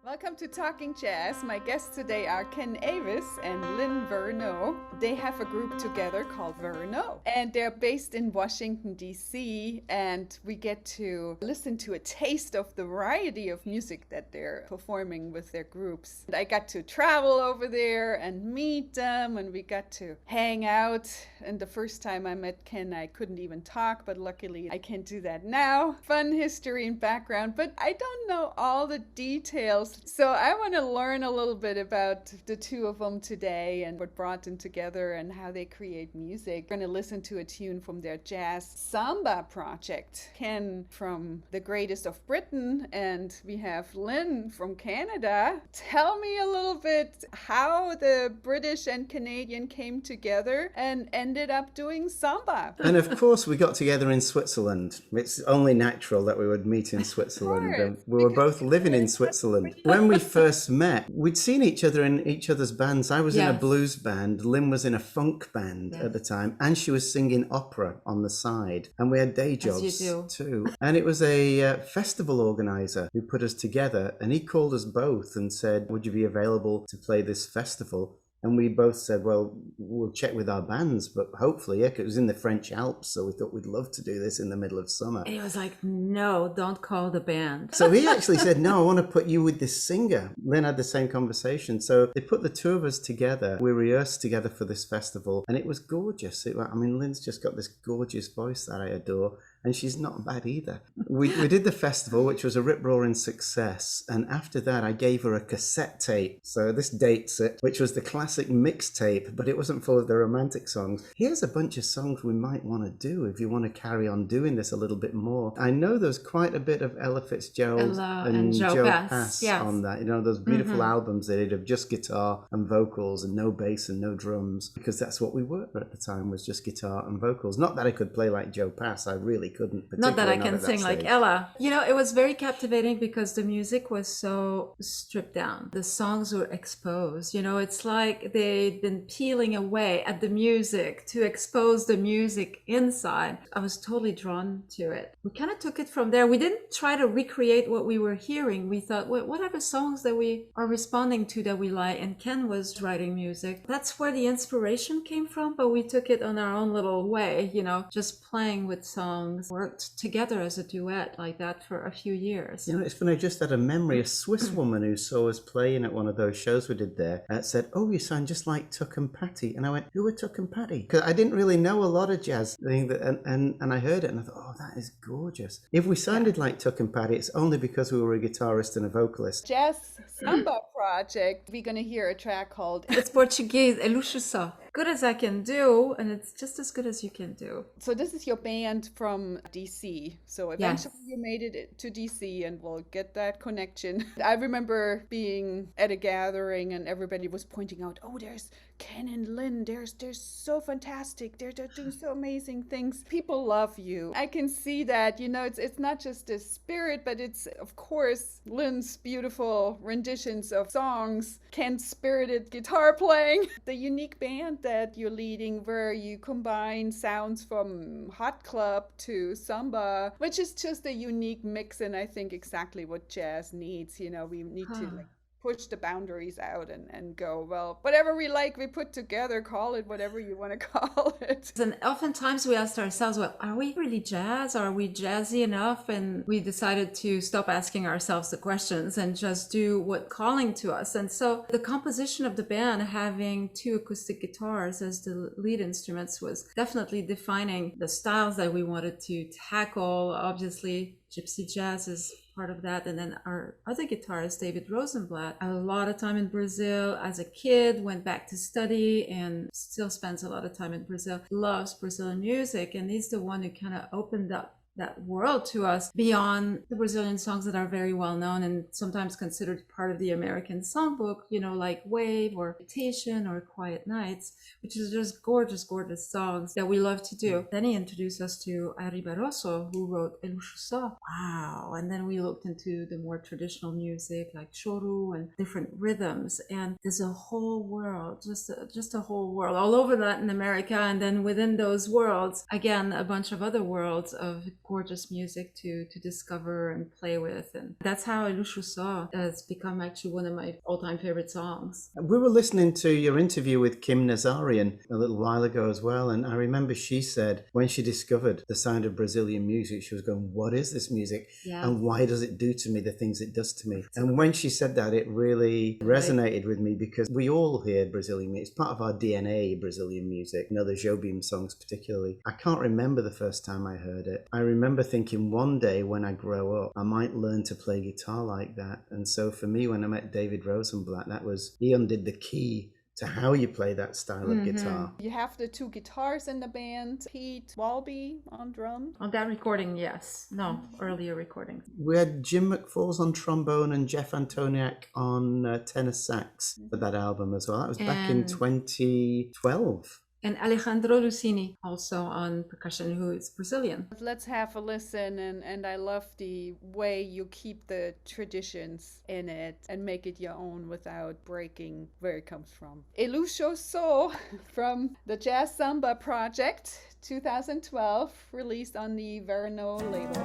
Welcome to Talking Jazz. My guests today are Avis and Lynn Veronneau. They have a group together called Veronneau, and they're based in Washington, D.C., and we get to listen to a taste of the variety of music that they're performing with their groups. And I got to travel over there and meet them, and we got to hang out. And the first time I met Ken, I couldn't even talk, but luckily I can do that now. Fun history and background, but I don't know all the details. So I want to learn a little bit about the two of them today and what brought them together and how they create music. We're going to listen to a tune from their jazz samba project. Ken from the greatest of Britain, and we have Lynn from Canada. Tell me a little bit how the British and Canadian came together and ended up doing samba. And of course we got together in Switzerland. It's only natural that we would meet in Switzerland. And we were both living in Switzerland. When we first met, we'd seen each other in each other's bands. I was in a blues band, Lynn was in a funk band at the time, and she was singing opera on the side. And we had day jobs too. And it was a festival organizer who put us together, and he called us both and said, would you be available to play this festival? And we both said, well, we'll check with our bands, but hopefully, it was in the French Alps, so we thought we'd love to do this in the middle of summer. And he was like, no, don't call the band. So he actually said, no, I want to put you with this singer. Lynn had the same conversation. So they put the two of us together. We rehearsed together for this festival, and it was gorgeous. Lynn's just got this gorgeous voice that I adore. And she's not bad either. We did the festival, which was a rip-roaring success. And after that, I gave her a cassette tape. So this dates it, which was the classic mixtape, but it wasn't full of the romantic songs. Here's a bunch of songs we might want to do if you want to carry on doing this a little bit more. I know there's quite a bit of Ella Fitzgerald and Joe Pass on that. You know, those beautiful albums they did of just guitar and vocals and no bass and no drums, because that's what we were at the time, was just guitar and vocals. Not that I could play like Joe Pass. I really couldn't. Not that I can sing like Ella. You know, it was very captivating because the music was so stripped down. The songs were exposed. You know, it's like they'd been peeling away at the music to expose the music inside. I was totally drawn to it. We kind of took it from there. We didn't try to recreate what we were hearing. We thought, what are the songs that we are responding to that we like? And Ken was writing music. That's where the inspiration came from, but we took it on our own little way, you know, just playing with songs. Worked together as a duet like that for a few years. You know, it's funny, I just had a memory. A Swiss woman who saw us playing at one of those shows we did there said, oh, you sound just like Tuck and Patty. And I went, who are Tuck and Patty? Because I didn't really know a lot of jazz. And I heard it and I thought, oh, that is gorgeous. If we sounded like Tuck and Patty, it's only because we were a guitarist and a vocalist. Jazz samba project. We're going to hear a track called It's Portuguese, Eluxo Só. Good as I can do, and it's just as good as you can do. So this is your band from DC. So eventually you made it to DC, and we'll get that connection. I remember being at a gathering and everybody was pointing out, oh, there's Ken and Lynn. They're so fantastic. They're doing so amazing things. People love you. I can see that, you know, it's not just the spirit, but it's, of course, Lynn's beautiful renditions of songs, Ken's spirited guitar playing, the unique band that you're leading where you combine sounds from hot club to samba, which is just a unique mix, and I think exactly what jazz needs. You know, we need to push the boundaries out and go, well, whatever we like, we put together, call it whatever you want to call it. And oftentimes we asked ourselves, well, are we really jazz? Are we jazzy enough? And we decided to stop asking ourselves the questions and just do what's calling to us. And so the composition of the band, having two acoustic guitars as the lead instruments, was definitely defining the styles that we wanted to tackle. Obviously, gypsy jazz is part of that. And then our other guitarist, David Rosenblatt, a lot of time in Brazil as a kid, went back to study and still spends a lot of time in Brazil, loves Brazilian music. And he's the one who kind of opened up that world to us beyond the Brazilian songs that are very well known and sometimes considered part of the American songbook, you know, like Wave or Invitation or Quiet Nights, which is just gorgeous, gorgeous songs that we love to do. Then he introduced us to Ari Barroso, who wrote Eluxo Só. Wow. And then we looked into the more traditional music like choro and different rhythms. And there's a whole world, just a whole world all over Latin America. And then within those worlds, again, a bunch of other worlds of gorgeous music to discover and play with. And that's how Elusive Saw has become actually one of my all-time favorite songs. We were listening to your interview with Kim Nazarian a little while ago as well, and I remember she said when she discovered the sound of Brazilian music, she was going, what is this music? Yeah. And why does it do to me the things it does to me? And when she said that, it really resonated with me, because we all hear Brazilian music. It's part of our DNA, Brazilian music, you know, the Jobim songs particularly. I can't remember the first time I heard it. I remember thinking one day when I grow up, I might learn to play guitar like that. And so for me, when I met David Rosenblatt, that was, he undid the key to how you play that style of guitar. You have the two guitars in the band, Pete Walby on drum. On that recording, yes. No, earlier recordings. We had Jim McFalls on trombone and Jeff Antoniak on tenor sax for that album as well. That was back in 2012. And Alejandro Lucini also on percussion, who is Brazilian. Let's have a listen, and I love the way you keep the traditions in it and make it your own without breaking where it comes from. Elusive Saw from the Jazz Samba Project, 2012, released on the Veronneau label.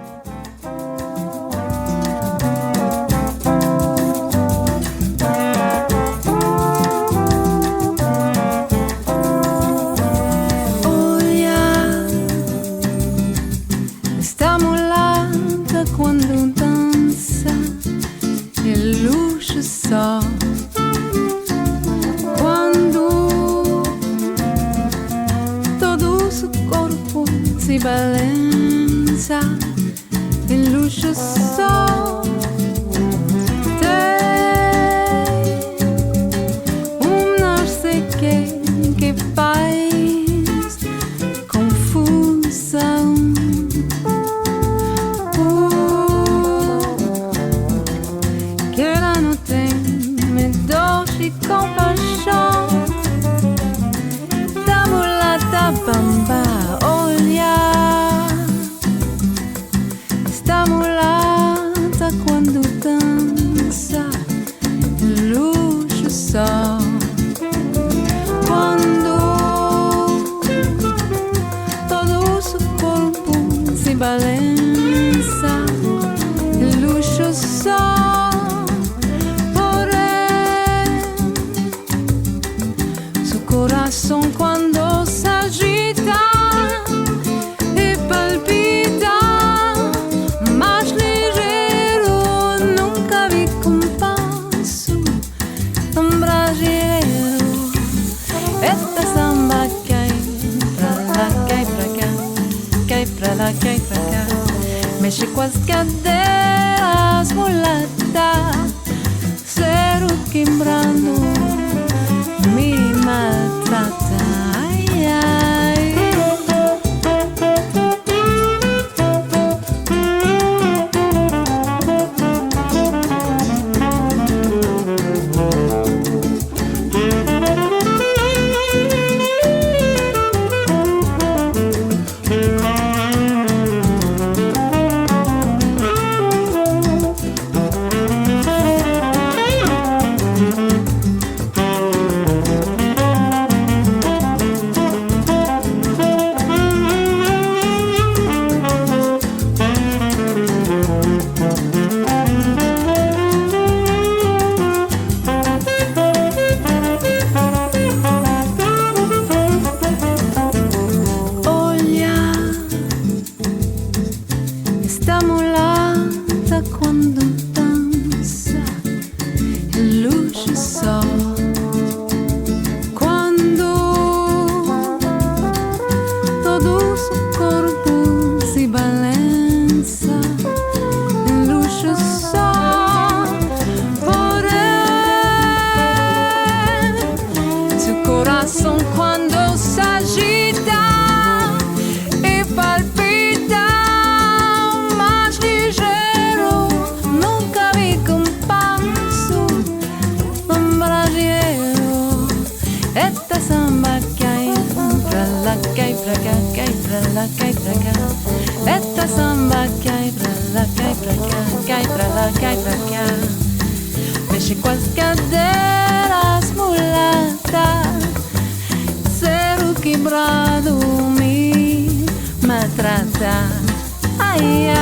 Quando dança Elusive Saw, quando todo seu corpo se balança, Elusive Saw tem não sei que faz confusão. Compaixão da mulata bamba, olha esta mulata quando dança Elusive Saw, quando todo o seu corpo se balança Elusive Saw. Coração quando se agita e palpita, mais ligeiro, nunca vi compasso tão brasileiro. Esta samba cai pra lá, cai pra cá, cai pra lá, cai pra cá, mexe com as cadeiras, mulata, zero quebrando. Me maltrata, ai, ai. Cai pra cá, mexe com as cadeiras, mulata, zero quebrado me maltrata. Ay, ay.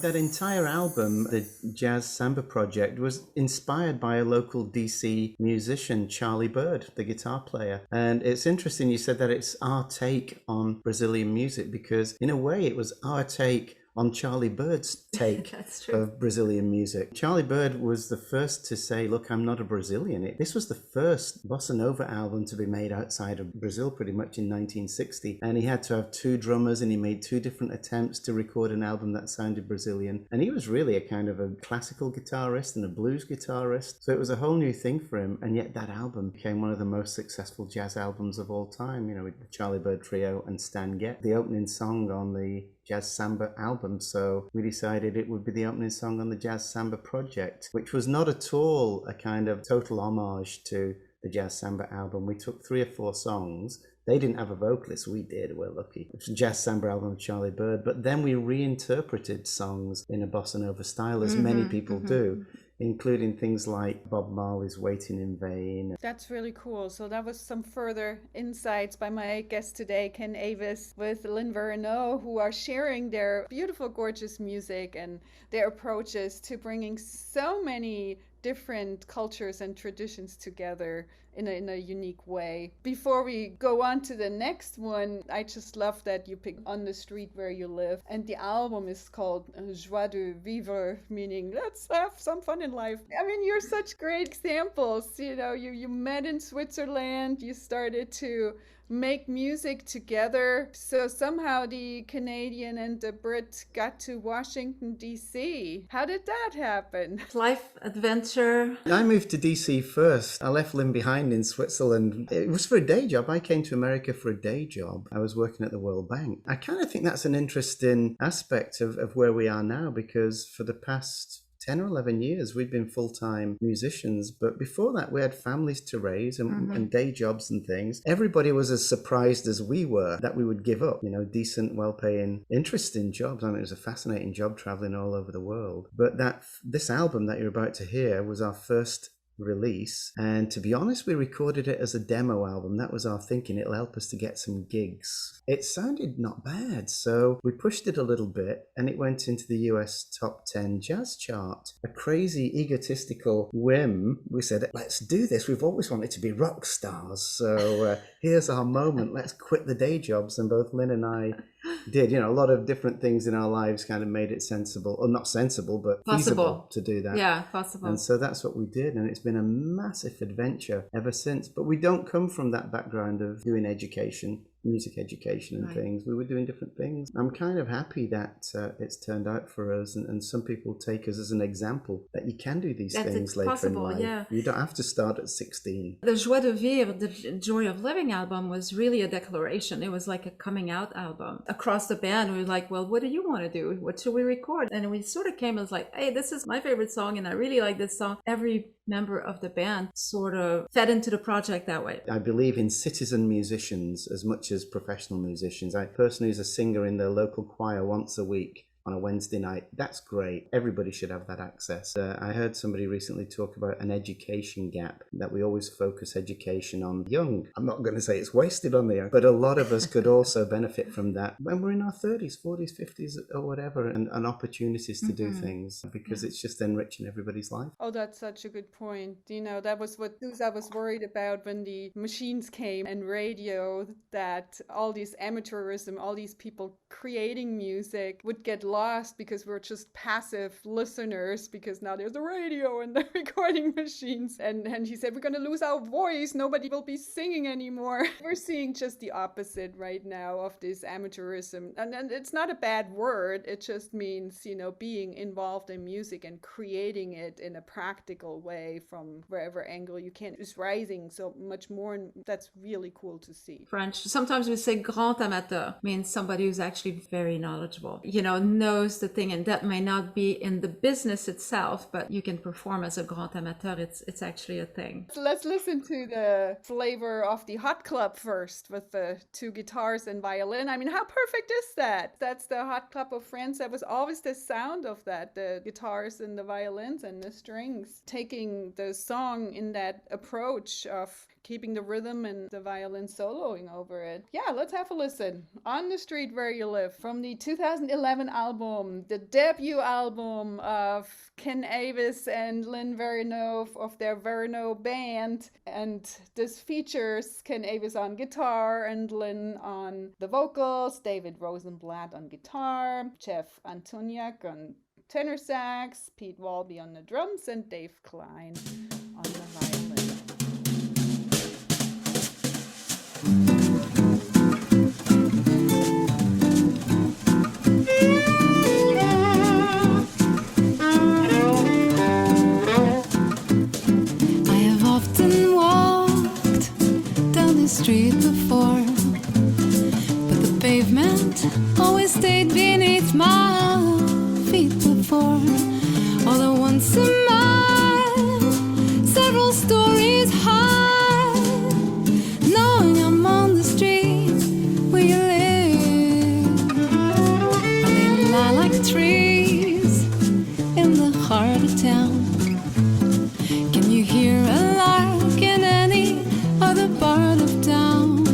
That entire album, the Jazz Samba Project, was inspired by a local DC musician, Charlie Bird, the guitar player. And it's interesting you said that it's our take on Brazilian music, because in a way it was our take on Charlie Bird's take of Brazilian music. Charlie Bird was the first to say, look, I'm not a Brazilian. This was the first bossa nova album to be made outside of Brazil pretty much in 1960. And he had to have two drummers, and he made two different attempts to record an album that sounded Brazilian. And he was really a kind of a classical guitarist and a blues guitarist. So it was a whole new thing for him. And yet that album became one of the most successful jazz albums of all time, you know, with the Charlie Bird Trio and Stan Getz, the opening song on the Jazz Samba album. So we decided it would be the opening song on the Jazz Samba Project, which was not at all a kind of total homage to the Jazz Samba album. We took 3 or 4 songs. They didn't have a vocalist, we did, we're lucky. It's a Jazz Samba album of Charlie Bird, but then we reinterpreted songs in a bossa nova style, as many people do, including things like Bob Marley's Waiting in Vain. That's really cool. So that was some further insights by my guest today, Ken Avis with Lynn Veronneau, who are sharing their beautiful, gorgeous music and their approaches to bringing so many different cultures and traditions together in a unique way. Before we go on to the next one, I just love that you picked On the Street Where You Live. And the album is called Joie de Vivre, meaning let's have some fun in life. I mean, you're such great examples. You know, you met in Switzerland, you started to make music together. So somehow the Canadian and the Brit got to Washington, D.C. How did that happen? Life adventure. I moved to DC first. I left Lynn behind in Switzerland. It was for a day job. I came to America for a day job. I was working at the World Bank. I kind of think that's an interesting aspect of where we are now, because for the past 10 or 11 years, we'd been full-time musicians. But before that, we had families to raise and day jobs and things. Everybody was as surprised as we were that we would give up, you know, decent, well-paying, interesting jobs. I mean, it was a fascinating job traveling all over the world. But this album that you're about to hear was our first release, and to be honest, we recorded it as a demo album. That was our thinking. It'll help us to get some gigs. It sounded not bad, so we pushed it a little bit, and it went into the US top 10 jazz chart. A crazy egotistical whim. We said, let's do this. We've always wanted to be rock stars, so here's our moment. Let's quit the day jobs. And both Lynn and I did. You know, a lot of different things in our lives kind of made it sensible, or not sensible, but feasible to do that. Yeah, possible. And so that's what we did, and it's been a massive adventure ever since. But we don't come from that background of doing education, music education and things. We were doing different things. I'm kind of happy that it's turned out for us, and some people take us as an example that you can do these things later in life. Yeah. You don't have to start at 16. The Joie de Vivre, the Joy of Living album, was really a declaration. It was like a coming out album. Across the band, we were like, well, what do you want to do? What should we record? And we sort of came as like, hey, this is my favorite song, and I really like this song. Every member of the band sort of fed into the project that way. I believe in citizen musicians as much as professional musicians. A person who's a singer in their local choir once a week on a Wednesday night. That's great. Everybody should have that access. I heard somebody recently talk about an education gap, that we always focus education on young. I'm not going to say it's wasted on the young, but a lot of us could also benefit from that when we're in our 30s, 40s, 50s or whatever, and opportunities to do things, because it's just enriching everybody's life. Oh, that's such a good point. You know, that was what I was worried about when the machines came and radio, that all these amateurism, all these people creating music would get lost because we're just passive listeners, because now there's the radio and the recording machines. And he said, we're going to lose our voice. Nobody will be singing anymore. We're seeing just the opposite right now of this amateurism. And it's not a bad word. It just means, you know, being involved in music and creating it in a practical way from wherever angle you can is rising so much more. And that's really cool to see. French, sometimes we say grand amateur, means somebody who's actually very knowledgeable, you know, knows the thing, and that may not be in the business itself, but you can perform as a grand amateur. It's actually a thing. So let's listen to the flavor of the Hot Club first, with the 2 guitars and violin. I mean, how perfect is that? That's the Hot Club of France. That was always the sound of that, the guitars and the violins and the strings, taking the song in that approach of keeping the rhythm and the violin soloing over it. Yeah, let's have a listen. On the Street Where You Live, from the 2011 album, the debut album of Ken Avis and Lynn Veronneau of their Veronneau band. And this features Ken Avis on guitar and Lynn on the vocals, David Rosenblatt on guitar, Jeff Antoniak on tenor sax, Pete Walby on the drums, and Dave Klein on the violin. Street before, but the pavement always stayed beneath my feet before. Although once a mile, several stories high, knowing I'm on the street where you live, or they lie like trees in the heart of town. Can you hear a lark in any other part of town?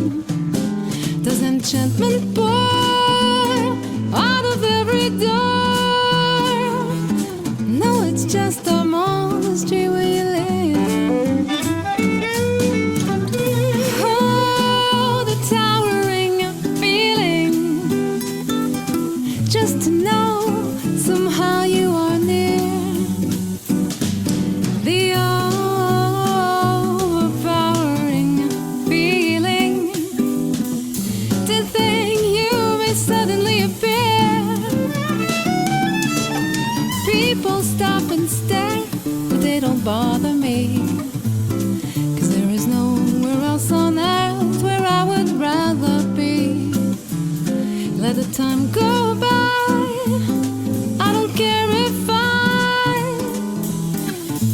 Does enchantment pour out of every door? No, it's just I'm on the street where you live. Oh, the towering feeling, just to know somehow you are near. The suddenly appear. People stop and stare, but they don't bother me, 'cause there is nowhere else on earth where I would rather be. Let the time go by, I don't care if I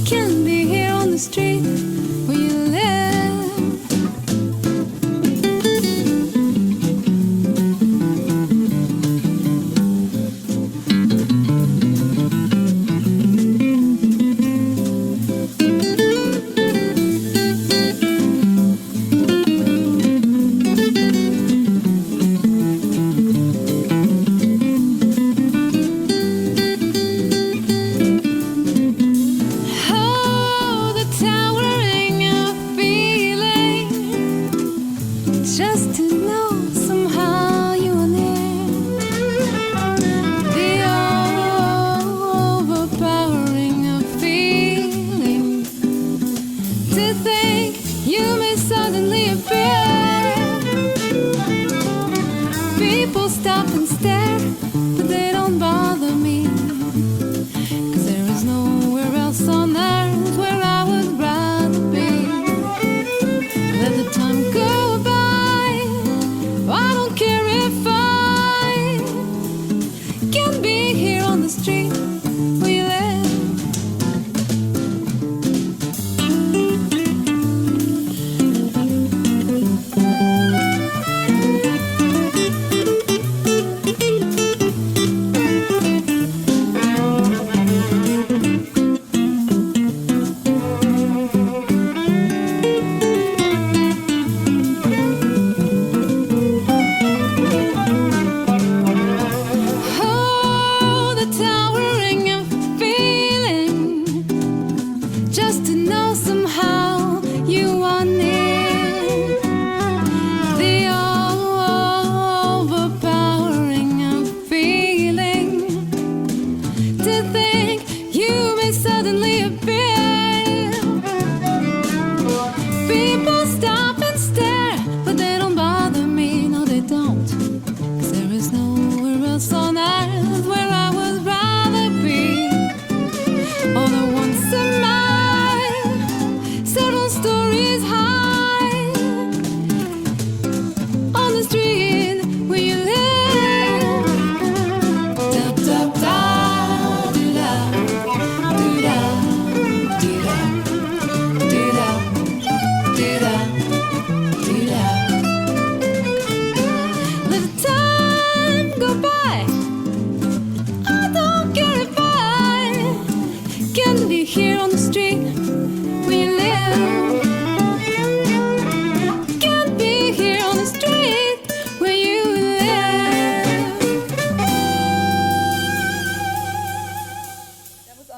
can be here on the street where you live.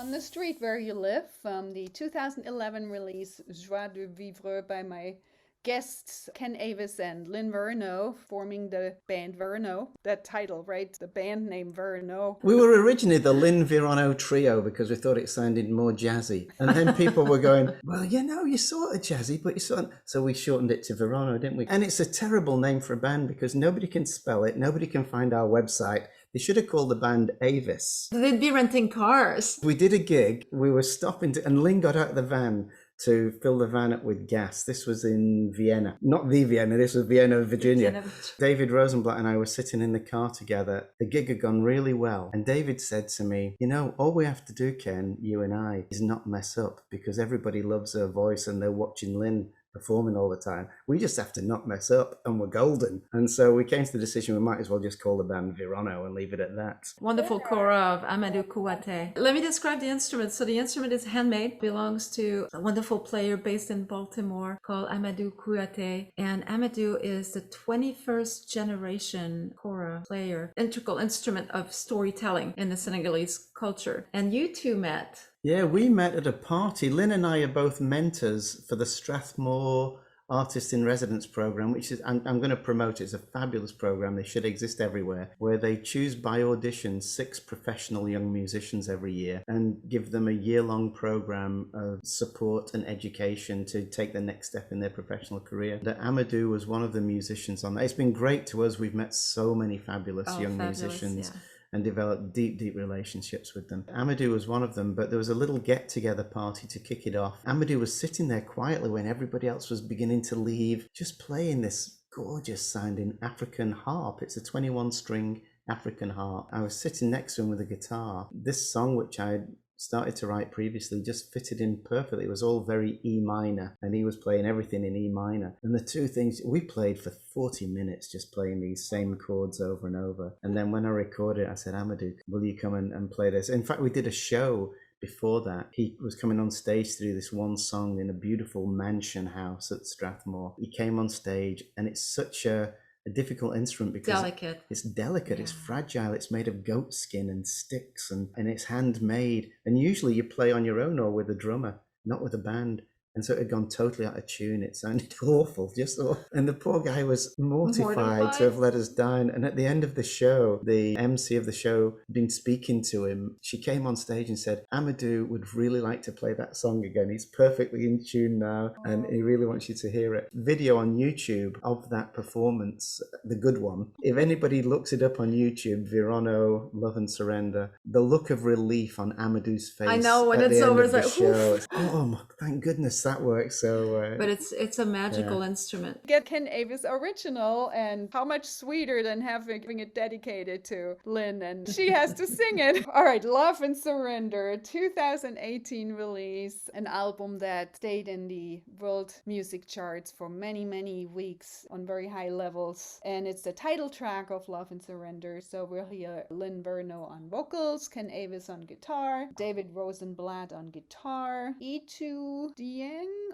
on the street where you live from the 2011 release Joie de Vivre by my guests Ken Avis and Lynn Veronneau, forming the band Veronneau. That title, right? The band name Veronneau. We were originally the Lynn Veronneau Trio because we thought it sounded more jazzy. And then people were going, well, you're sort of jazzy, but you're sort of... So we shortened it to Veronneau, didn't we? And it's a terrible name for a band because nobody can spell it. Nobody can find our website. They should have called the band Avis. They'd be renting cars. We did a gig. We were stopping and Lynn got out of the van to fill the van up with gas. This was in Vienna. Not the Vienna, this was Vienna, Virginia. David Rosenblatt and I were sitting in the car together. The gig had gone really well. And David said to me, all we have to do, Ken, you and I, is not mess up because everybody loves her voice and they're watching Lynn performing all the time. We just have to not mess up and we're golden. And so we came to the decision we might as well just call the band Veronneau and leave it at that. Wonderful kora of Amadou Kouate. Let me describe the instrument. So the instrument is handmade, belongs to a wonderful player based in Baltimore called Amadou Kouate. And Amadou is the 21st generation kora player, integral instrument of storytelling in the Senegalese culture. And you two met. Yeah, we met at a party. Lynn and I are both mentors for the Strathmore Artist in Residence program, which is, I'm going to promote it. It's a fabulous program. They should exist everywhere, where they choose by audition 6 professional young musicians every year and give them a year-long program of support and education to take the next step in their professional career. Amadou was one of the musicians on that. It's been great to us. We've met so many fabulous young musicians. Yeah. And developed deep relationships with them. Amadou was one of them, but there was a little get-together party to kick it off. Amadou was sitting there quietly when everybody else was beginning to leave, just playing this gorgeous sounding African harp. It's a 21-string African harp. I was sitting next to him with a guitar. This song, which I started to write previously, just fitted in perfectly. It was all very E minor, and he was playing everything in E minor. And the two things, we played for 40 minutes just playing these same chords over and over. And then when I recorded it, I said, Amadou, will you come and play this? In fact, we did a show before that. He was coming on stage to do this one song in a beautiful mansion house at Strathmore. He came on stage, and it's such a difficult instrument because it's delicate, yeah. It's fragile, it's made of goat skin and sticks, and it's handmade, and usually you play on your own or with a drummer, not with a band. And so it had gone totally out of tune. It sounded awful, just awful. And the poor guy was mortified to have let us down. And at the end of the show, the MC of the show had been speaking to him. She came on stage and said, Amadou would really like to play that song again. He's perfectly in tune now, and he really wants you to hear it. Video on YouTube of that performance, the good one. If anybody looks it up on YouTube, Veronneau, Love and Surrender, the look of relief on Amadou's face. I know, when it's over, it's like, show, oh, thank goodness that works so but it's a magical instrument. Get Ken Avis original, and how much sweeter than having it dedicated to Lynn, and she has to sing it. All right, Love and Surrender, 2018 release, an album that stayed in the world music charts for many weeks on very high levels, and it's the title track of Love and Surrender. So we'll hear Lynn Veronneau on vocals, Ken Avis on guitar, David Rosenblatt on guitar, E2 Dieng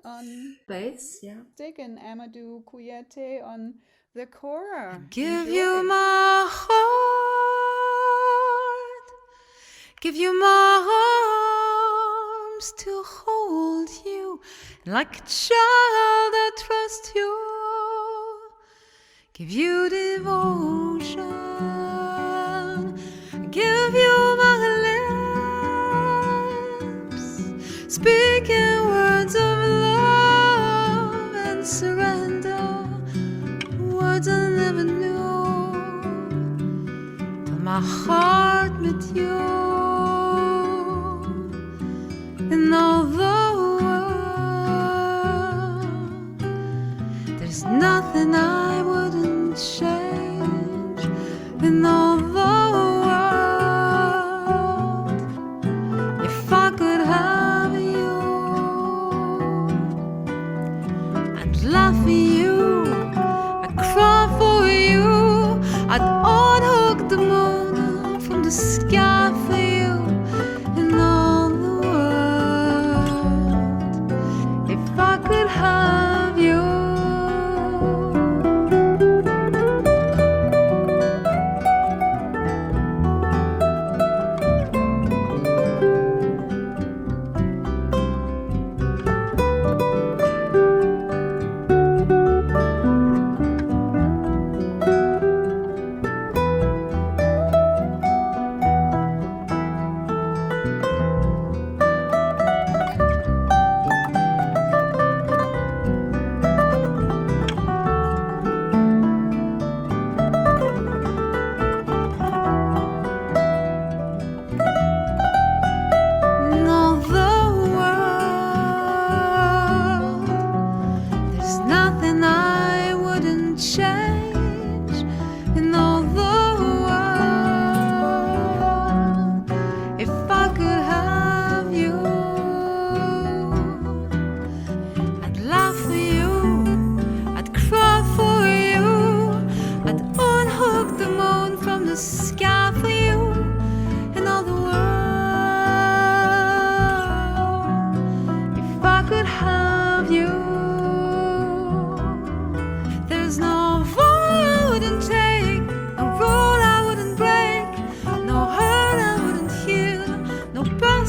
on bass, stick, and Amadou Kouate on the kora. Give you my heart, give you my arms to hold you, like a child I trust you, give you devotion, give you my lips, speaking words of love and surrender, words I never knew, till my heart met you. In all the world, there's nothing I wouldn't change. In all the world, if I could have you, I'd laugh at you, I'd cry for you, I'd unhook the moon from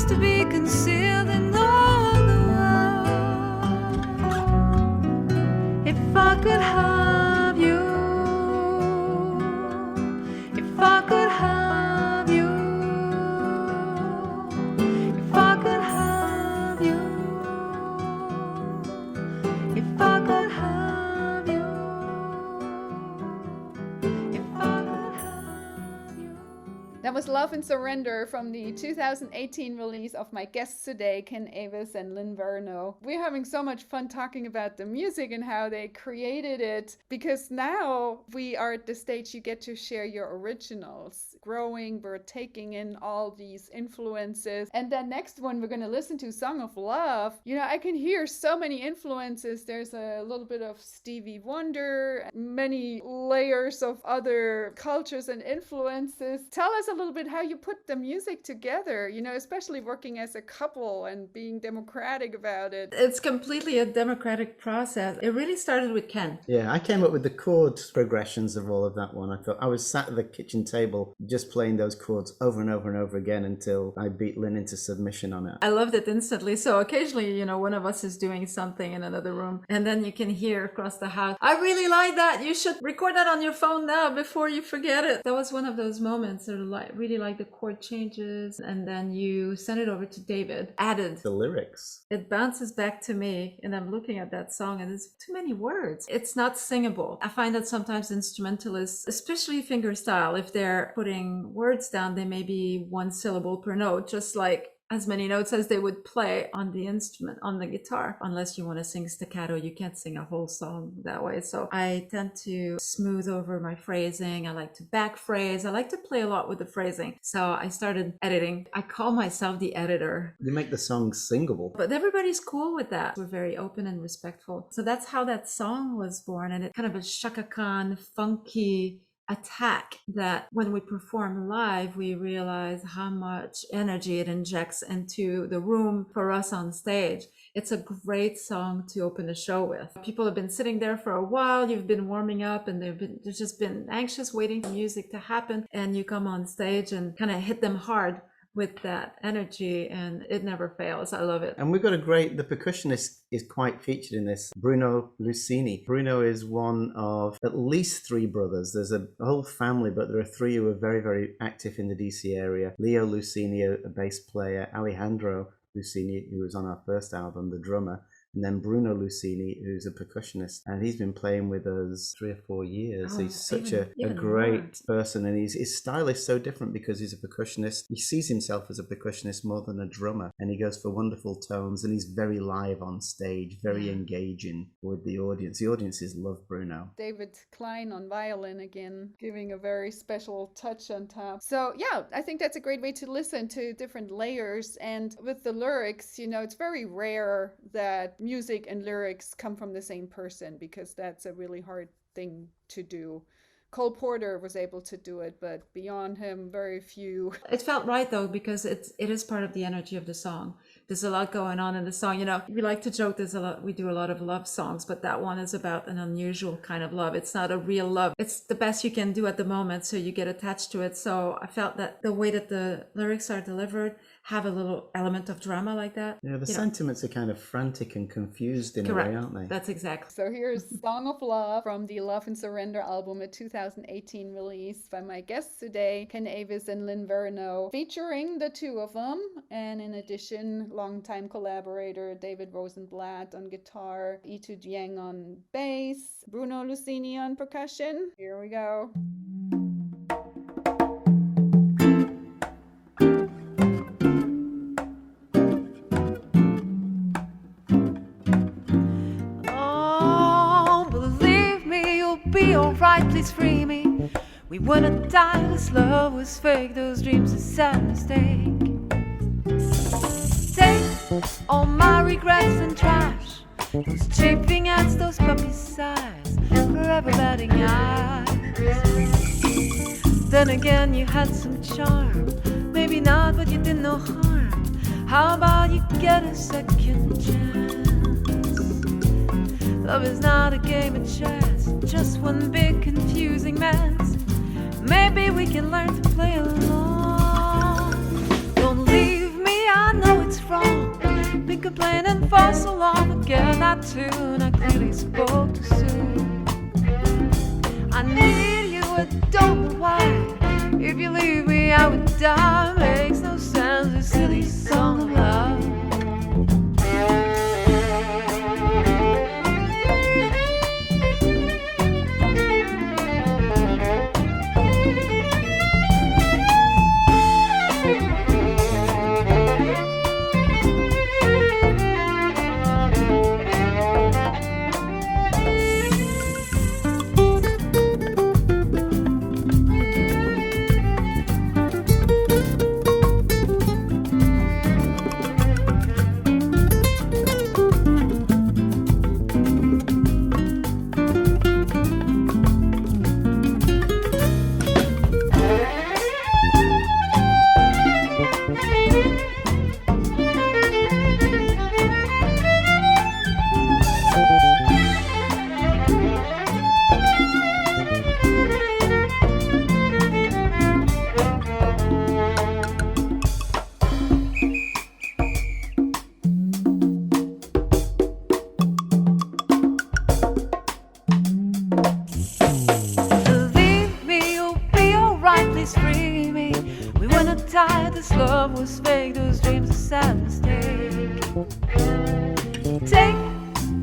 to be concealed in all the world. If I could have you, if I could have you, if I could have you, if I could have you, if I could have you. That was Love and Surrender from the 2018 release of my guests today, Ken Avis and Lynn Veronneau. We're having so much fun talking about the music and how they created it, because now we are at the stage you get to share your originals. Growing, we're taking in all these influences. And then next one we're going to listen to, Song of Love. You know, I can hear so many influences. There's a little bit of Stevie Wonder, many layers of other cultures and influences. Tell us a little bit how you put the music together, you know, especially working as a couple and being democratic about it. It's completely a democratic process. It really started with Ken. Yeah, I came up with the chord progressions of all of that one. I thought I was sat at the kitchen table just playing those chords over and over and over again until I beat Lynn into submission on it. I loved it instantly. So occasionally, you know, one of us is doing something in another room and then you can hear across the house, I really like that. You should record that on your phone now before you forget it. That was one of those moments that I really like the chord changes. And then you send it over to David, added The lyrics. it bounces back to me and I'm looking at that song and there's too many words. It's not singable. I find that sometimes instrumentalists, especially fingerstyle, if they're putting words down, they may be one syllable per note, just like as many notes as they would play on the instrument, on the guitar. Unless you want to sing staccato, you can't sing a whole song that way. So I tend to smooth over my phrasing. I like to back phrase. I like to play a lot with the phrasing. So I started editing. I call myself the editor. You make the song singable. But everybody's cool with that. We're very open and respectful. So that's how that song was born. And it's kind of a Chaka Khan, funky attack that when we perform live, we realize how much energy it injects into the room for us on stage. It's a great song to open the show with. People have been sitting there for a while, you've been warming up and they've just been anxious waiting for music to happen, and you come on stage and kind of hit them hard with that energy, and it never fails. I love it. And we've got the percussionist is quite featured in this, Bruno Lucini. Bruno is one of at least three brothers. There's a whole family, but there are three who are very, very active in the DC area. Leo Lucini, a bass player, Alejandro Lucini, who was on our first album, the drummer, and then Bruno Lucini, who's a percussionist, and he's been playing with us 3 or 4 years. He's such a great person, and his style is so different because he's a percussionist. He sees himself as a percussionist more than a drummer, and he goes for wonderful tones, and he's very live on stage, very engaging with the audience. The audiences love Bruno. David Klein on violin again, giving a very special touch on top. So yeah, I think that's a great way to listen to different layers. And with the lyrics, you know, it's very rare that music and lyrics come from the same person, because that's a really hard thing to do. Cole Porter was able to do it, but beyond him, very few. It felt right though, because it is part of the energy of the song. There's a lot going on in the song. You know, we like to joke we do a lot of love songs, but that one is about an unusual kind of love. It's not a real love. It's the best you can do at the moment, so you get attached to it. So I felt that the way that the lyrics are delivered have a little element of drama like that. Yeah, the sentiments are kind of frantic and confused in a way, aren't they? That's exactly. So here's Song of Love from the Love and Surrender album, a 2018 release by my guests today, Ken Avis and Lynn Veronneau, featuring the two of them. And in addition, longtime collaborator David Rosenblatt on guitar, Itu Dieng on bass, Bruno Lucini on percussion. Here we go. Alright, please free me. We wouldn't die, this love was fake. Those dreams are sad mistake. Take all my regrets and trash, those chafing ants, those puppy sighs, forever batting eyes. Then again, you had some charm. Maybe not, but you did no harm. How about you get a second chance? Love is not a game of chess, just one big confusing mess. Maybe we can learn to play along. Don't leave me, I know been complaining for so long. Forget that tune, I clearly spoke too soon. I need you, I don't know why. If you leave me, I would die. Makes no sense, a silly song of love. This love was fake, those dreams a sad mistake. Take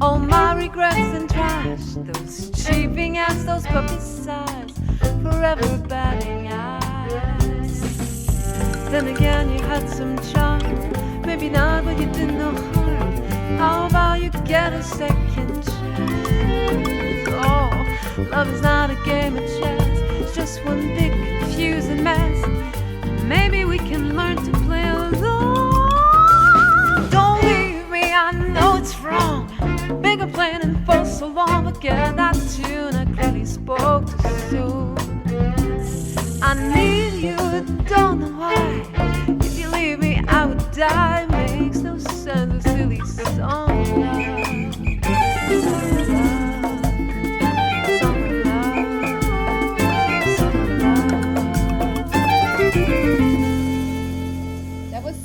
all my regrets and trash those cheaping ass, those puppy sighs, forever batting eyes. Then again you had some charm, maybe not, but you did no harm. How about you get a second chance? Oh, love is not a game of chess, it's just one big confusing mess. Maybe we can learn to play along. Don't leave me, I know it's wrong. Been complaining for so long. Forget that tune, I clearly spoke too soon. I need you, don't know why. If you leave me, I would die. Makes no sense, a silly song of love.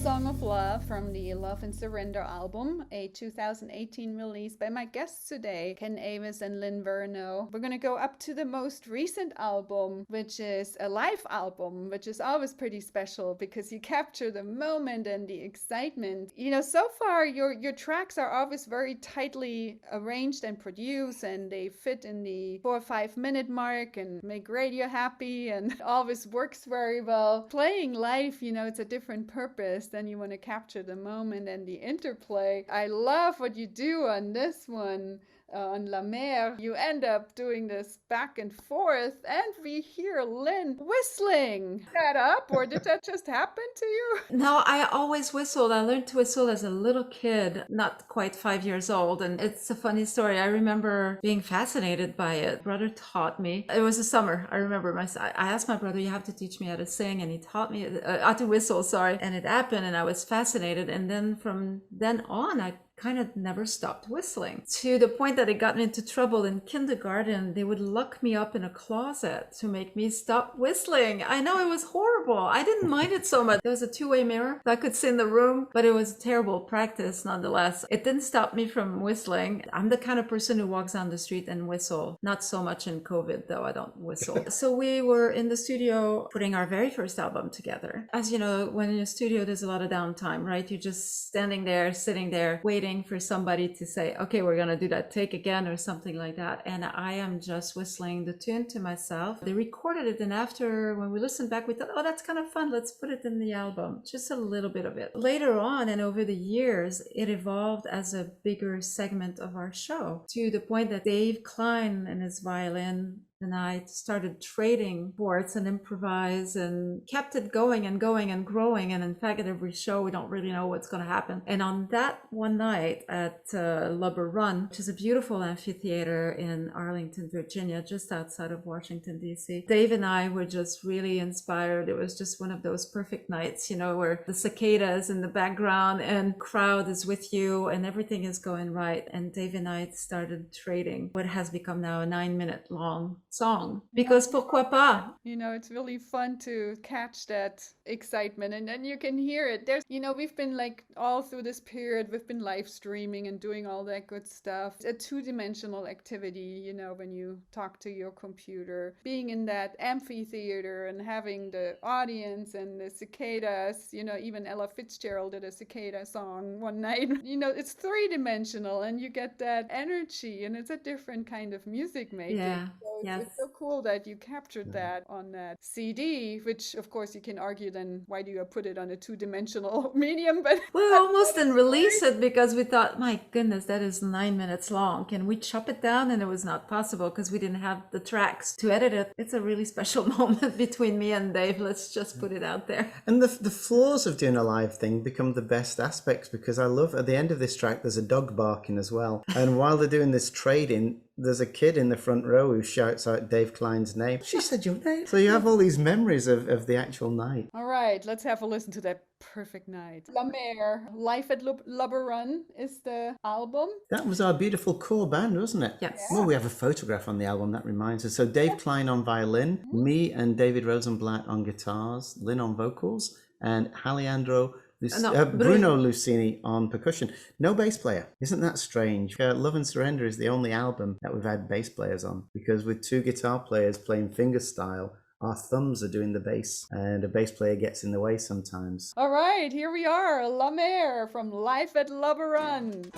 Song of Love from the Love and Surrender album, a 2018 release by my guests today, Ken Avis and Lynn Veronneau. We're going to go up to the most recent album, which is a live album, which is always pretty special because you capture the moment and the excitement. You know, so far your tracks are always very tightly arranged and produced, and they fit in the 4 or 5 minute mark and make radio happy, and always works very well. Playing live, you know, it's a different purpose. Then you want to capture the moment and the interplay. I love what you do on this one. On La Mer, you end up doing this back and forth, and we hear Lynn whistling. That up, or did that just happen to you? No, I always whistled. I learned to whistle as a little kid, not quite 5 years old. And it's a funny story. I remember being fascinated by it. Brother taught me. It was a summer. I remember I asked my brother, you have to teach me how to sing. And he taught me how to whistle, sorry. And it happened, and I was fascinated. And then from then on, I kind of never stopped whistling, to the point that it got me into trouble in kindergarten. They would lock me up in a closet to make me stop whistling. I know, it was horrible. I didn't mind it so much. There was a two-way mirror that I could see in the room, but it was terrible practice nonetheless. It didn't stop me from whistling. I'm the kind of person who walks down the street and whistle. Not so much in COVID though, I don't whistle. So we were in the studio putting our very first album together. As you know, when in a studio there's a lot of downtime, right? You're just standing there, sitting there, waiting for somebody to say, okay, we're gonna do that take again or something like that. And I am just whistling the tune to myself. They recorded it, and after, when we listened back, we thought, oh, that's kind of fun, let's put it in the album, just a little bit of it. Later on, and over the years, it evolved as a bigger segment of our show, to the point that Dave Klein and his violin and I started trading parts and improvise, and kept it going and going and growing. And in fact, at every show, we don't really know what's going to happen. And on that one night at Lubber Run, which is a beautiful amphitheater in Arlington, Virginia, just outside of Washington, D.C., Dave and I were just really inspired. It was just one of those perfect nights, you know, where the cicadas in the background and crowd is with you and everything is going right. And Dave and I started trading what has become now a 9-minute long song, because pourquoi pas? You know, it's really fun to catch that excitement, and then you can hear it. There's, you know, we've been like all through this period, we've been live streaming and doing all that good stuff. It's a two-dimensional activity, you know, when you talk to your computer, being in that amphitheater and having the audience and the cicadas, you know, even Ella Fitzgerald did a cicada song one night. You know, it's three-dimensional and you get that energy, and it's a different kind of music making. Yeah. So Yes. it's so cool that you captured that on that CD, which of course you can argue then why do you put it on a two-dimensional medium? But We almost didn't release it because we thought, my goodness, that is 9 minutes long. Can we chop it down? And it was not possible because we didn't have the tracks to edit it. It's a really special moment between me and Dave. Let's just put it out there. And the flaws of doing a live thing become the best aspects, because I love at the end of this track there's a dog barking as well. And while they're doing this trading, there's a kid in the front row who shouts out Dave Klein's name. She said your name. So you have all these memories of the actual night. all right, let's have a listen to that perfect night. La Mer, Life at Luberon is the album. That was our beautiful core band, wasn't it? Yes. Well, we have a photograph on the album that reminds us. So Dave Klein on violin, me and David Rosenblatt on guitars, Lynn on vocals, and Alejandro Bruno Lucini on percussion. No bass player. Isn't that strange? Love and Surrender is the only album that we've had bass players on, because with two guitar players playing fingerstyle, our thumbs are doing the bass, and a bass player gets in the way sometimes. All right, here we are, La Mer from Life at Luberon.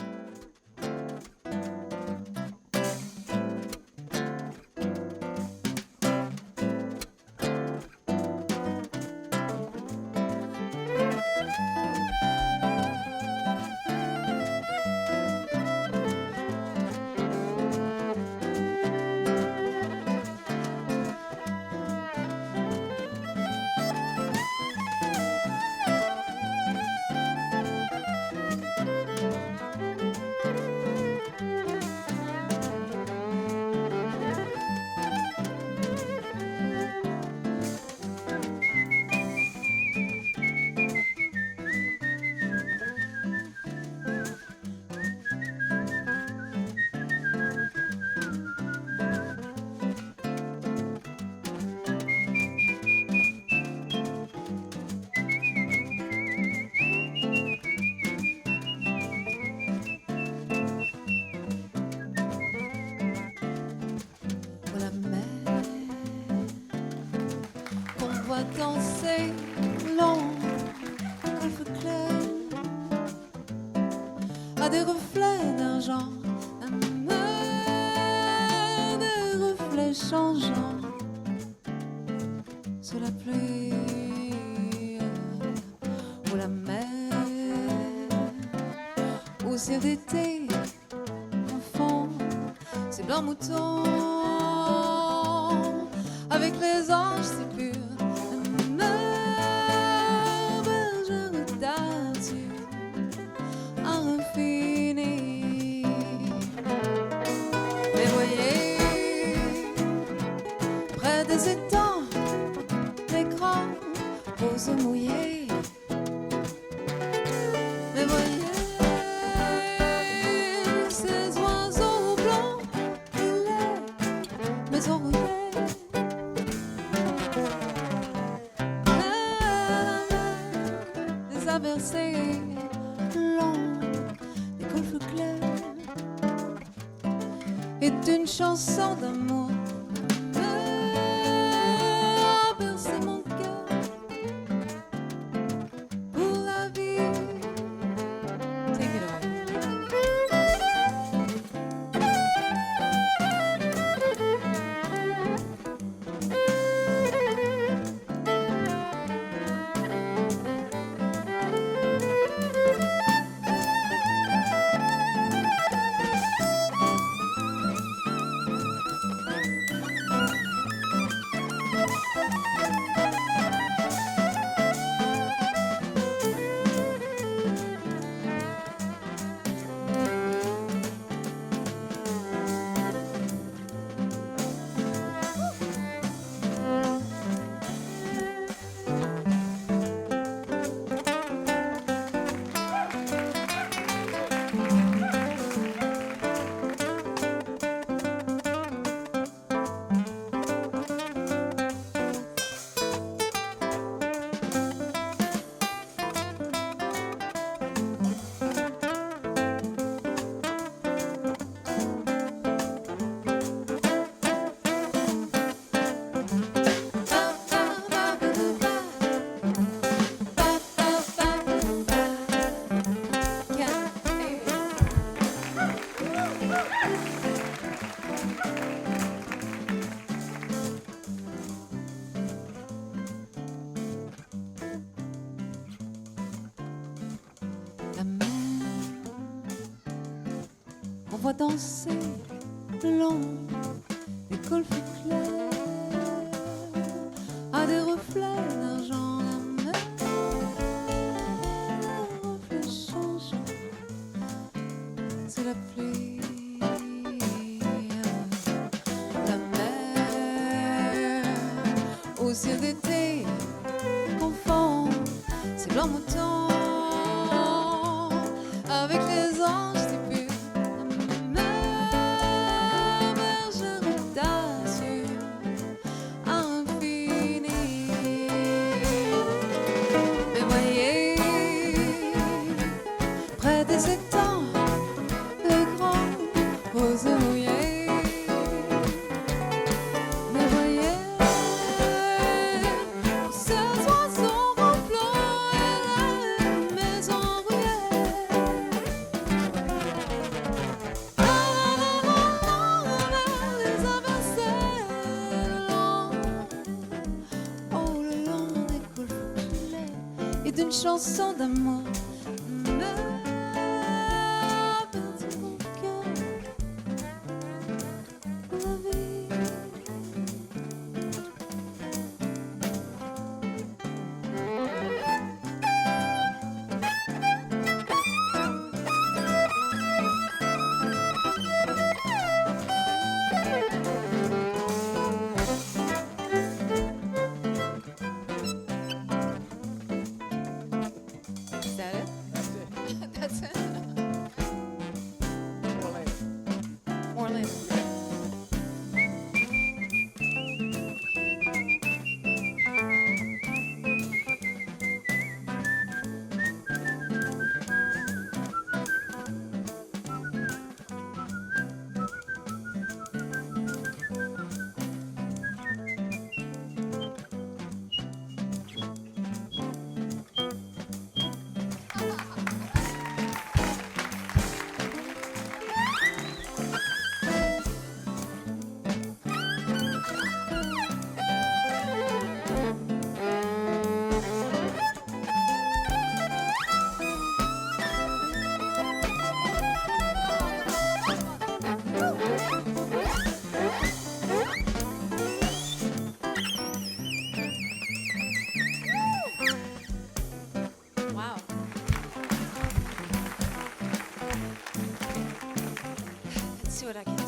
Danser long, golfe clair, à des reflets d'argent, la mer, des reflets changeants sous la pluie, ou la mer, au ciel d'été, au fond, ces blancs moutons, avec les anges si purs. Se mouiller, mais voyez ces oiseaux blancs et laids, mais enrouillés. Des abercés longs, des golfes clairs, est une chanson d'amour. voit danser le long des golfes clairs à des reflets d'argent. La mer, reflets changeants, c'est la pluie. La mer au ciel d'été confond ses blancs moutons avec les anges des purs. La mer bergère d'azur infini. Mais voyez, près des étangs, de grands roseaux mouillés. Mais voyez, ces oiseaux reflets et les maisons rouillées. Les averses oh, le long des golfes gelés et d'une chanson d'amour. Mon cœur, la vie. Is that it? That's it. More later. Wow. Let's see what I can do.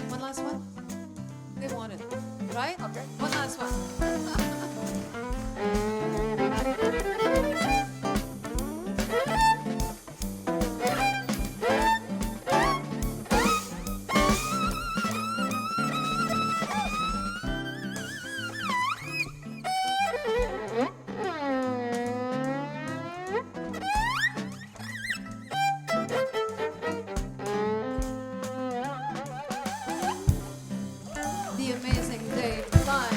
One last one? They want it, right? Okay. One last one. The amazing Dave Lynn.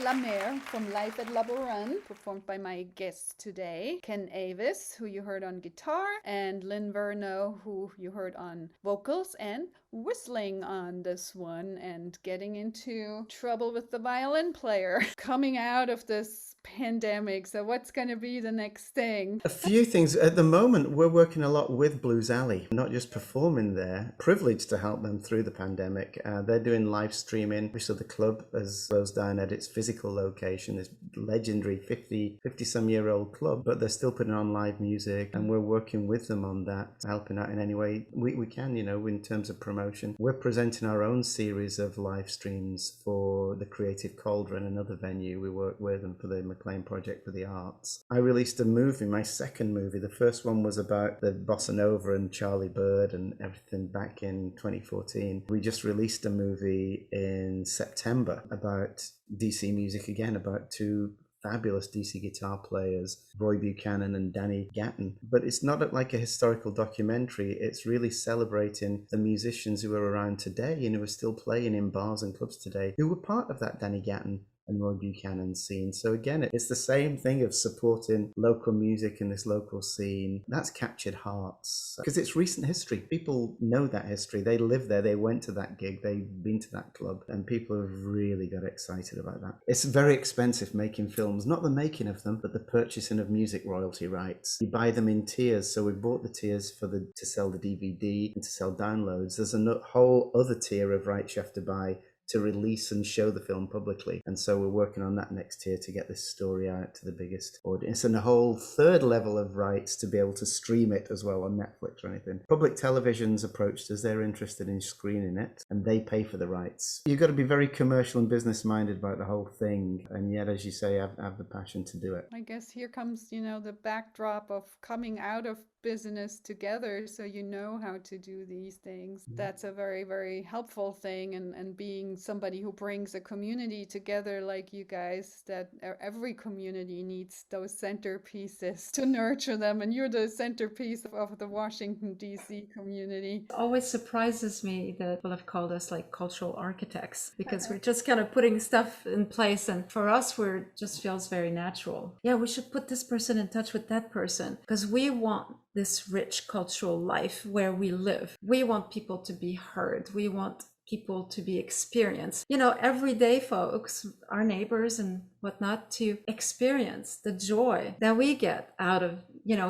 La Mer from Life at La Bourne, performed by my guests today, Ken Avis, who you heard on guitar, and Lynn Veronneau, who you heard on vocals and whistling on this one, and getting into trouble with the violin player coming out of this pandemic. So what's going to be the next thing? A few things. At the moment, we're working a lot with Blues Alley, not just performing there. Privileged to help them through the pandemic. They're doing live streaming. So the club has closed down at its physical location, this legendary 50 some year old club, but they're still putting on live music, and we're working with them on that, helping out in any way we can, in terms of promotion. We're presenting our own series of live streams for the Creative Cauldron, another venue. We work with them for the McLean Project for the Arts. I released a movie, my second movie. The first one was about the bossa nova and Charlie Bird and everything back in 2014. We just released a movie in September about DC music again, about two fabulous DC guitar players, Roy Buchanan and Danny Gatton. But it's not like a historical documentary. It's really celebrating the musicians who are around today and who are still playing in bars and clubs today, who were part of that Danny Gatton and Roy Buchanan scene. So again, it's the same thing of supporting local music in this local scene. That's captured hearts because it's recent history. People know that history. They live there. They went to that gig. They've been to that club, and people have really got excited about that. It's very expensive making films, not the making of them, but the purchasing of music royalty rights. You buy them in tiers. So we bought the tiers to sell the DVD and to sell downloads. There's a whole other tier of rights you have to buy to release and show the film publicly. And so we're working on that next year to get this story out to the biggest audience, and a whole third level of rights to be able to stream it as well on Netflix or anything. Public Television's approached us. They're interested in screening it, and they pay for the rights. You've got to be very commercial and business minded about the whole thing, and yet, as you say, have the passion to do it. I guess here comes, the backdrop of coming out of business together, so you know how to do these things. That's a very, very helpful thing, and being somebody who brings a community together like you guys, that every community needs those centerpieces to nurture them, and you're the centerpiece of the Washington DC community. It always surprises me that people have called us like cultural architects, because we're just kind of putting stuff in place, and for us it just feels very natural. Yeah, we should put this person in touch with that person, because we want this rich cultural life where we live. We want people to be heard. We want people to be experienced. Everyday folks, our neighbors and whatnot, to experience the joy that we get out of,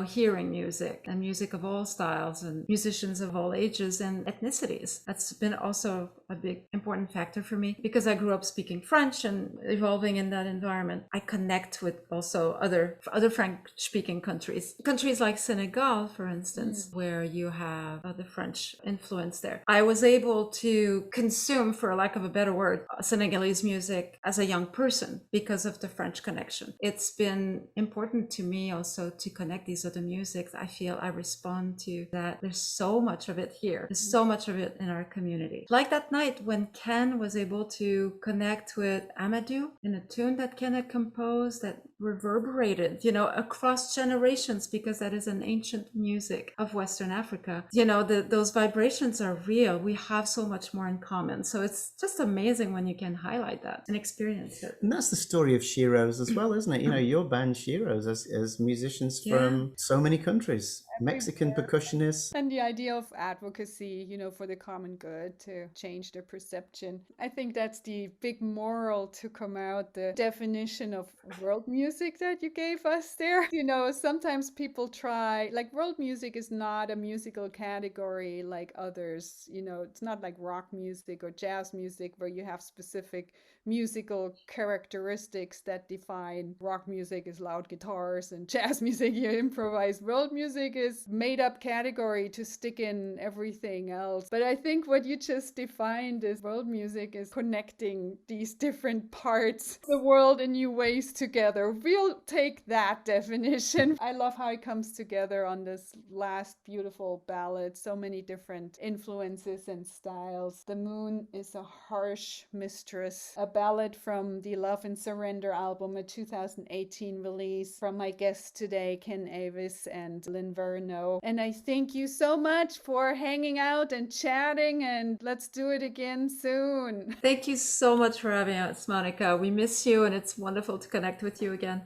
hearing music, and music of all styles and musicians of all ages and ethnicities. That's been also a big important factor for me, because I grew up speaking French and evolving in that environment. I connect with also other French-speaking countries like Senegal, for instance, where you have the French influence there. I was able to consume, for lack of a better word, Senegalese music as a young person because of the French connection. It's been important to me also to connect these other musics. I feel I respond to that. There's so much of it here. There's so much of it in our community. Like that night when Ken was able to connect with Amadou in a tune that Ken had composed that reverberated, across generations, because that is an ancient music of Western Africa. Those vibrations are real. We have so much more in common. So it's just amazing when you can highlight that and experience it. And that's the story of Shiros as well, isn't it? Your band Shiros as musicians from so many countries, Mexican percussionists. And the idea of advocacy, for the common good, to change the perception. I think that's the big moral to come out, the definition of world music that you gave us there. Sometimes people try, like, world music is not a musical category like others. It's not like rock music or jazz music where you have specific musical characteristics that define rock music is loud guitars and jazz music you improvise. World music is made up category to stick in everything else. But I think what you just defined is world music is connecting these different parts of the world in new ways together. We'll take that definition. I love how it comes together on this last beautiful ballad. So many different influences and styles. The moon is a harsh mistress, a ballad from the Love and Surrender album, a 2018 release from my guests today, Ken Avis and Lynn Veronneau. And I thank you so much for hanging out and chatting, and let's do it again soon. Thank you so much for having us, Monika. We miss you, and it's wonderful to connect with you again.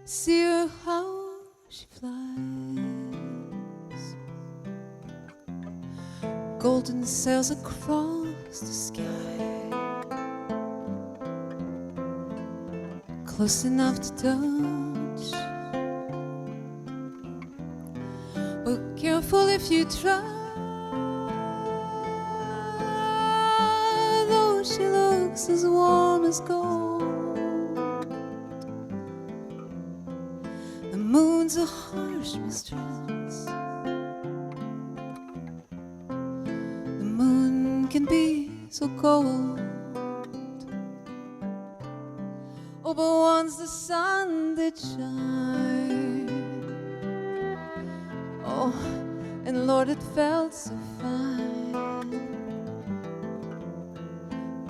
See her how she flies, golden sails across the sky, close enough to touch, but careful if you try. Though she looks as warm as gold, the moon's a harsh mistress. The moon can be so cold. Oh, but once the sun did shine, oh, and Lord, it felt so fine.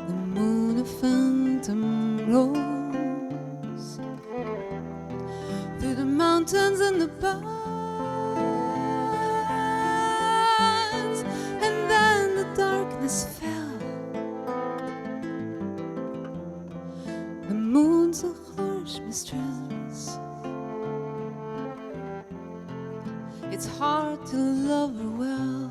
The moon, a phantom, rose through the mountains and the pines, and then the darkness fell. The moon's a harsh mistress. It's hard to love her well.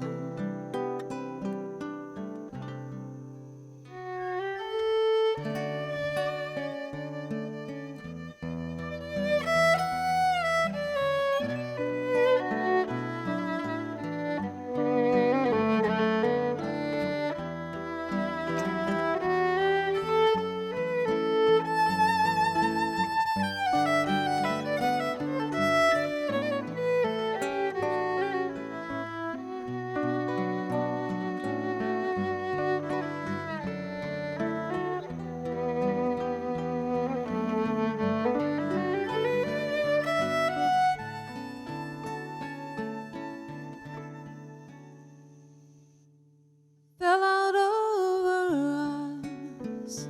Fell out of her eyes,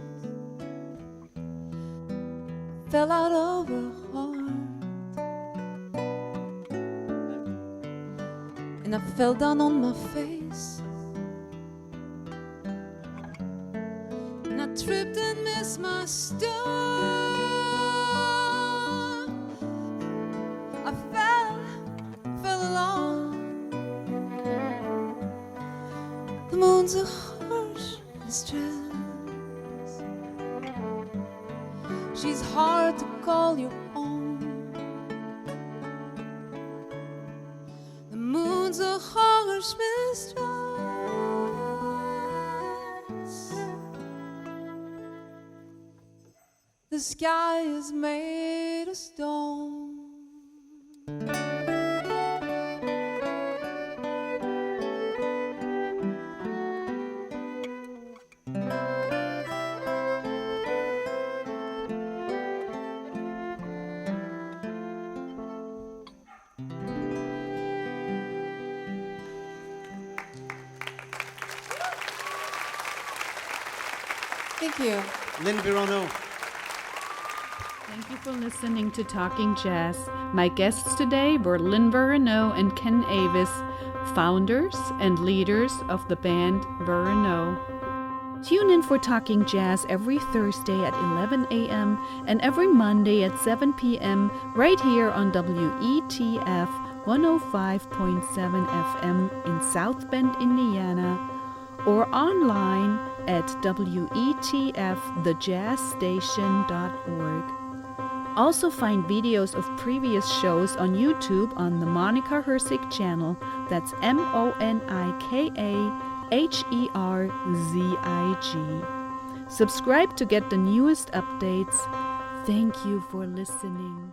fell out of her heart, and I fell down on my face, and I tripped and missed my step. I fell along. The moon's a harsh mistress. She's hard to call your own. The moon's a harsh mistress. The sky is made of stone. Thank you. Lynn Veronneau. Thank you for listening to Talking Jazz. My guests today were Lynn Veronneau and Ken Avis, founders and leaders of the band Veronneau. Tune in for Talking Jazz every Thursday at 11 a.m. and every Monday at 7 p.m. right here on WETF 105.7 FM in South Bend, Indiana, or online at WETFthejazzstation.org. Also find videos of previous shows on YouTube on the Monika Herzig channel. That's MonikaHerzig. Subscribe to get the newest updates. Thank you for listening.